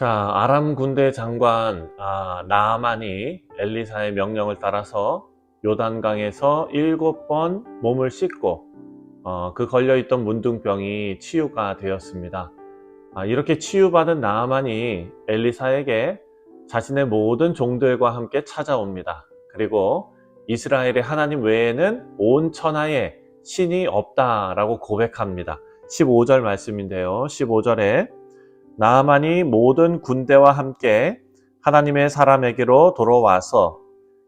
자, 아람 군대 장관 나아만이 엘리사의 명령을 따라서 요단강에서 7번 몸을 씻고 그 걸려있던 문둥병이 치유가 되었습니다. 이렇게 치유받은 나아만이 엘리사에게 자신의 모든 종들과 함께 찾아옵니다. 그리고 이스라엘의 하나님 외에는 온 천하에 신이 없다라고 고백합니다. 15절 말씀인데요. 15절에 나아만이 모든 군대와 함께 하나님의 사람에게로 돌아와서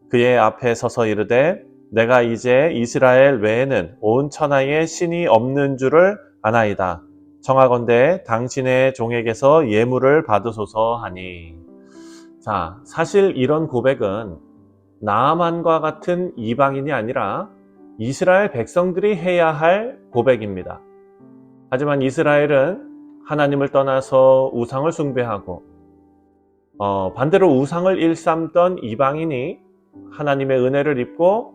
그의 앞에 서서 이르되 내가 이제 이스라엘 외에는 온 천하에 신이 없는 줄을 아나이다. 청하건대 당신의 종에게서 예물을 받으소서 하니. 자, 사실 이런 고백은 나아만과 같은 이방인이 아니라 이스라엘 백성들이 해야 할 고백입니다. 하지만 이스라엘은 하나님을 떠나서 우상을 숭배하고 반대로 우상을 일삼던 이방인이 하나님의 은혜를 입고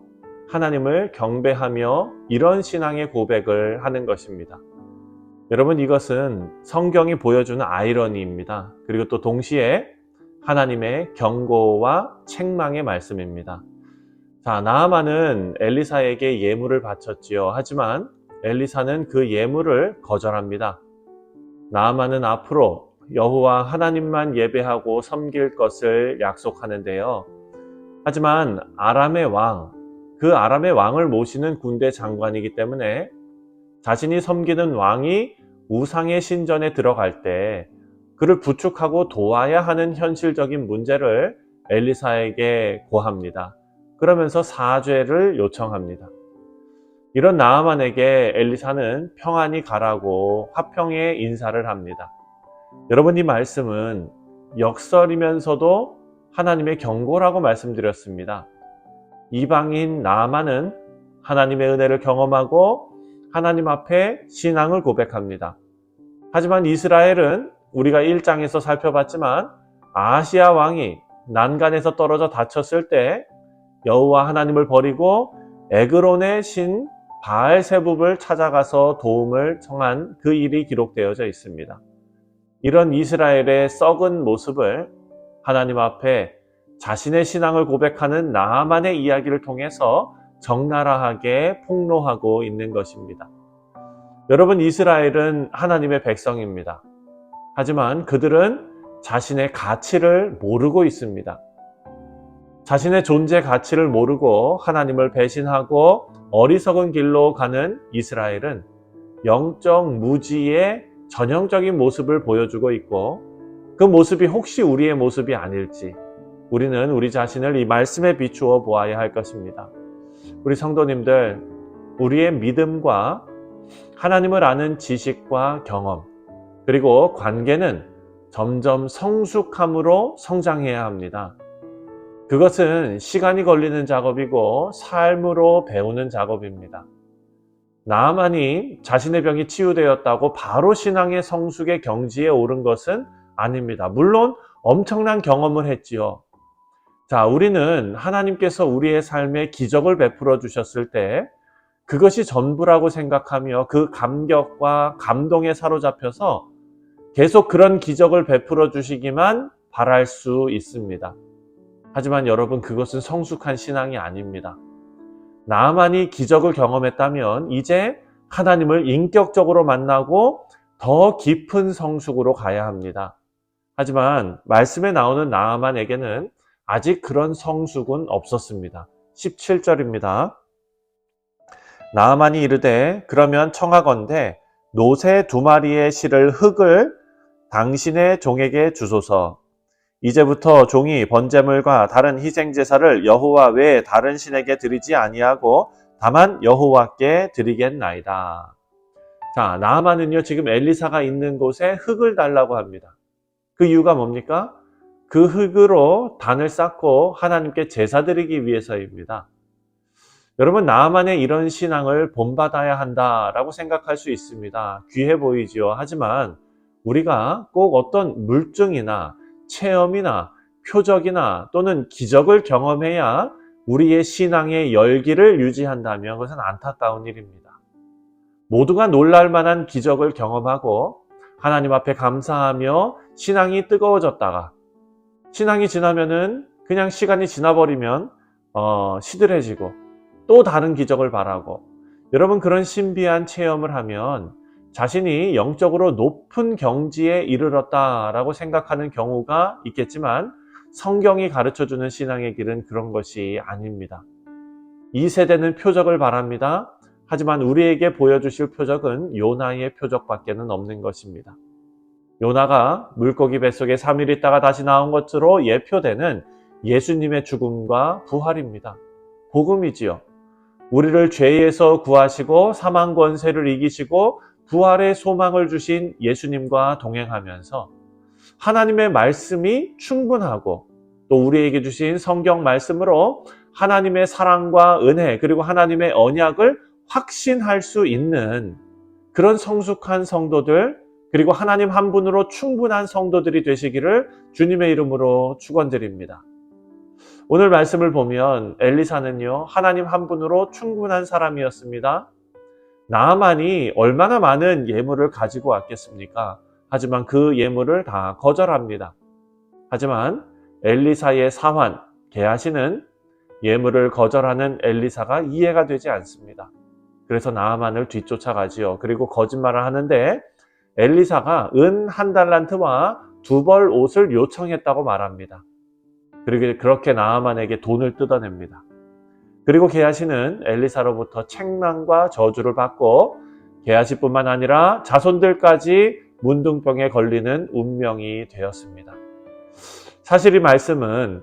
하나님을 경배하며 이런 신앙의 고백을 하는 것입니다. 여러분, 이것은 성경이 보여주는 아이러니입니다. 그리고 또 동시에 하나님의 경고와 책망의 말씀입니다. 자, 나아만은 엘리사에게 예물을 바쳤지요. 하지만 엘리사는 그 예물을 거절합니다. 나아만은 앞으로 여호와 하나님만 예배하고 섬길 것을 약속하는데요. 하지만 아람의 왕을 모시는 군대 장관이기 때문에 자신이 섬기는 왕이 우상의 신전에 들어갈 때 그를 부축하고 도와야 하는 현실적인 문제를 엘리사에게 고합니다. 그러면서 사죄를 요청합니다. 이런 나아만에게 엘리사는 평안히 가라고 화평의 인사를 합니다. 여러분, 이 말씀은 역설이면서도 하나님의 경고라고 말씀드렸습니다. 이방인 나아만은 하나님의 은혜를 경험하고 하나님 앞에 신앙을 고백합니다. 하지만 이스라엘은 우리가 1장에서 살펴봤지만 아하시야 왕이 난간에서 떨어져 다쳤을 때 여호와 하나님을 버리고 에그론의 신 바알세붑을 찾아가서 도움을 청한 그 일이 기록되어져 있습니다. 이런 이스라엘의 썩은 모습을 하나님 앞에 자신의 신앙을 고백하는 나아만의 이야기를 통해서 적나라하게 폭로하고 있는 것입니다. 여러분, 이스라엘은 하나님의 백성입니다. 하지만 그들은 자신의 가치를 모르고 있습니다. 자신의 존재 가치를 모르고 하나님을 배신하고 어리석은 길로 가는 이스라엘은 영적 무지의 전형적인 모습을 보여주고 있고, 그 모습이 혹시 우리의 모습이 아닐지 우리는 우리 자신을 이 말씀에 비추어 보아야 할 것입니다. 우리 성도님들, 우리의 믿음과 하나님을 아는 지식과 경험, 그리고 관계는 점점 성숙함으로 성장해야 합니다. 그것은 시간이 걸리는 작업이고 삶으로 배우는 작업입니다. 나아만이 자신의 병이 치유되었다고 바로 신앙의 성숙의 경지에 오른 것은 아닙니다. 물론 엄청난 경험을 했지요. 자, 우리는 하나님께서 우리의 삶에 기적을 베풀어 주셨을 때 그것이 전부라고 생각하며 그 감격과 감동에 사로잡혀서 계속 그런 기적을 베풀어 주시기만 바랄 수 있습니다. 하지만 여러분, 그것은 성숙한 신앙이 아닙니다. 나아만이 기적을 경험했다면 이제 하나님을 인격적으로 만나고 더 깊은 성숙으로 가야 합니다. 하지만 말씀에 나오는 나아만에게는 아직 그런 성숙은 없었습니다. 17절입니다. 나아만이 이르되 그러면 청하건대 노새 2마리의 실을 흙을 당신의 종에게 주소서. 이제부터 종이 번제물과 다른 희생제사를 여호와 외에 다른 신에게 드리지 아니하고 다만 여호와께 드리겠나이다. 자, 나아만은요, 지금 엘리사가 있는 곳에 흙을 달라고 합니다. 그 이유가 뭡니까? 그 흙으로 단을 쌓고 하나님께 제사 드리기 위해서입니다. 여러분, 나아만의 이런 신앙을 본받아야 한다라고 생각할 수 있습니다. 귀해 보이지요. 하지만 우리가 꼭 어떤 물증이나 체험이나 표적이나 또는 기적을 경험해야 우리의 신앙의 열기를 유지한다면 그것은 안타까운 일입니다. 모두가 놀랄 만한 기적을 경험하고 하나님 앞에 감사하며 신앙이 뜨거워졌다가 신앙이 지나면은 그냥 시간이 지나버리면 시들해지고 또 다른 기적을 바라고, 여러분 그런 신비한 체험을 하면 자신이 영적으로 높은 경지에 이르렀다라고 생각하는 경우가 있겠지만 성경이 가르쳐주는 신앙의 길은 그런 것이 아닙니다. 이 세대는 표적을 바랍니다. 하지만 우리에게 보여주실 표적은 요나의 표적밖에는 없는 것입니다. 요나가 물고기 뱃속에 3일 있다가 다시 나온 것으로 예표되는 예수님의 죽음과 부활입니다. 복음이지요. 우리를 죄에서 구하시고 사망 권세를 이기시고 부활의 소망을 주신 예수님과 동행하면서 하나님의 말씀이 충분하고 또 우리에게 주신 성경 말씀으로 하나님의 사랑과 은혜 그리고 하나님의 언약을 확신할 수 있는 그런 성숙한 성도들, 그리고 하나님 한 분으로 충분한 성도들이 되시기를 주님의 이름으로 축원드립니다. 오늘 말씀을 보면 엘리사는요, 하나님 한 분으로 충분한 사람이었습니다. 나아만이 얼마나 많은 예물을 가지고 왔겠습니까? 하지만 그 예물을 다 거절합니다. 하지만 엘리사의 사환 게하시는 예물을 거절하는 엘리사가 이해가 되지 않습니다. 그래서 나아만을 뒤쫓아가지요. 그리고 거짓말을 하는데 엘리사가 은 1달란트와 2벌 옷을 요청했다고 말합니다. 그리고 그렇게 나아만에게 돈을 뜯어냅니다. 그리고 게하시는 엘리사로부터 책망과 저주를 받고 게하시뿐만 아니라 자손들까지 문둥병에 걸리는 운명이 되었습니다. 사실 이 말씀은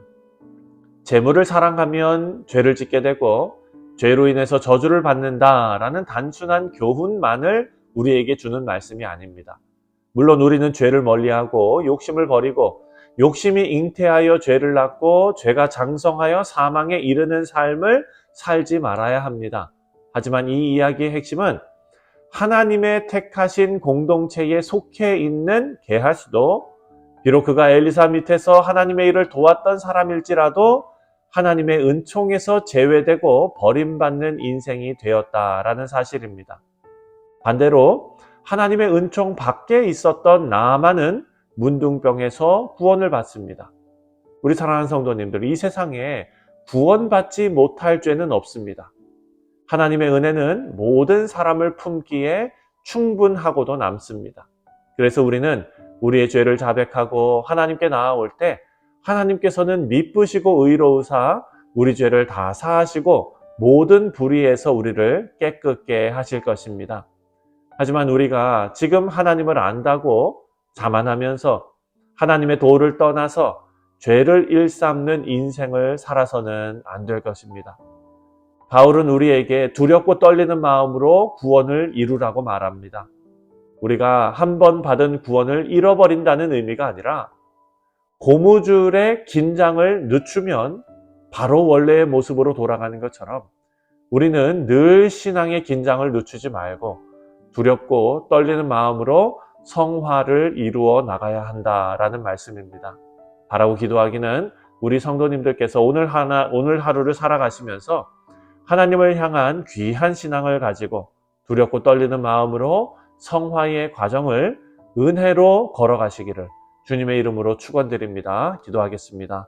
재물을 사랑하면 죄를 짓게 되고 죄로 인해서 저주를 받는다라는 단순한 교훈만을 우리에게 주는 말씀이 아닙니다. 물론 우리는 죄를 멀리하고 욕심을 버리고 욕심이 잉태하여 죄를 낳고 죄가 장성하여 사망에 이르는 삶을 살지 말아야 합니다. 하지만 이 이야기의 핵심은 하나님의 택하신 공동체에 속해 있는 게하시도 비록 그가 엘리사 밑에서 하나님의 일을 도왔던 사람일지라도 하나님의 은총에서 제외되고 버림받는 인생이 되었다라는 사실입니다. 반대로 하나님의 은총 밖에 있었던 나아만은 문둥병에서 구원을 받습니다. 우리 사랑하는 성도님들, 이 세상에 구원받지 못할 죄는 없습니다. 하나님의 은혜는 모든 사람을 품기에 충분하고도 남습니다. 그래서 우리는 우리의 죄를 자백하고 하나님께 나아올 때 하나님께서는 미쁘시고 의로우사 우리 죄를 다 사하시고 모든 불의에서 우리를 깨끗게 하실 것입니다. 하지만 우리가 지금 하나님을 안다고 자만하면서 하나님의 도를 떠나서 죄를 일삼는 인생을 살아서는 안 될 것입니다. 바울은 우리에게 두렵고 떨리는 마음으로 구원을 이루라고 말합니다. 우리가 한 번 받은 구원을 잃어버린다는 의미가 아니라 고무줄의 긴장을 늦추면 바로 원래의 모습으로 돌아가는 것처럼 우리는 늘 신앙의 긴장을 늦추지 말고 두렵고 떨리는 마음으로 성화를 이루어 나가야 한다라는 말씀입니다. 바라고 기도하기는 우리 성도님들께서 오늘 하루를 살아가시면서 하나님을 향한 귀한 신앙을 가지고 두렵고 떨리는 마음으로 성화의 과정을 은혜로 걸어가시기를 주님의 이름으로 축원드립니다. 기도하겠습니다.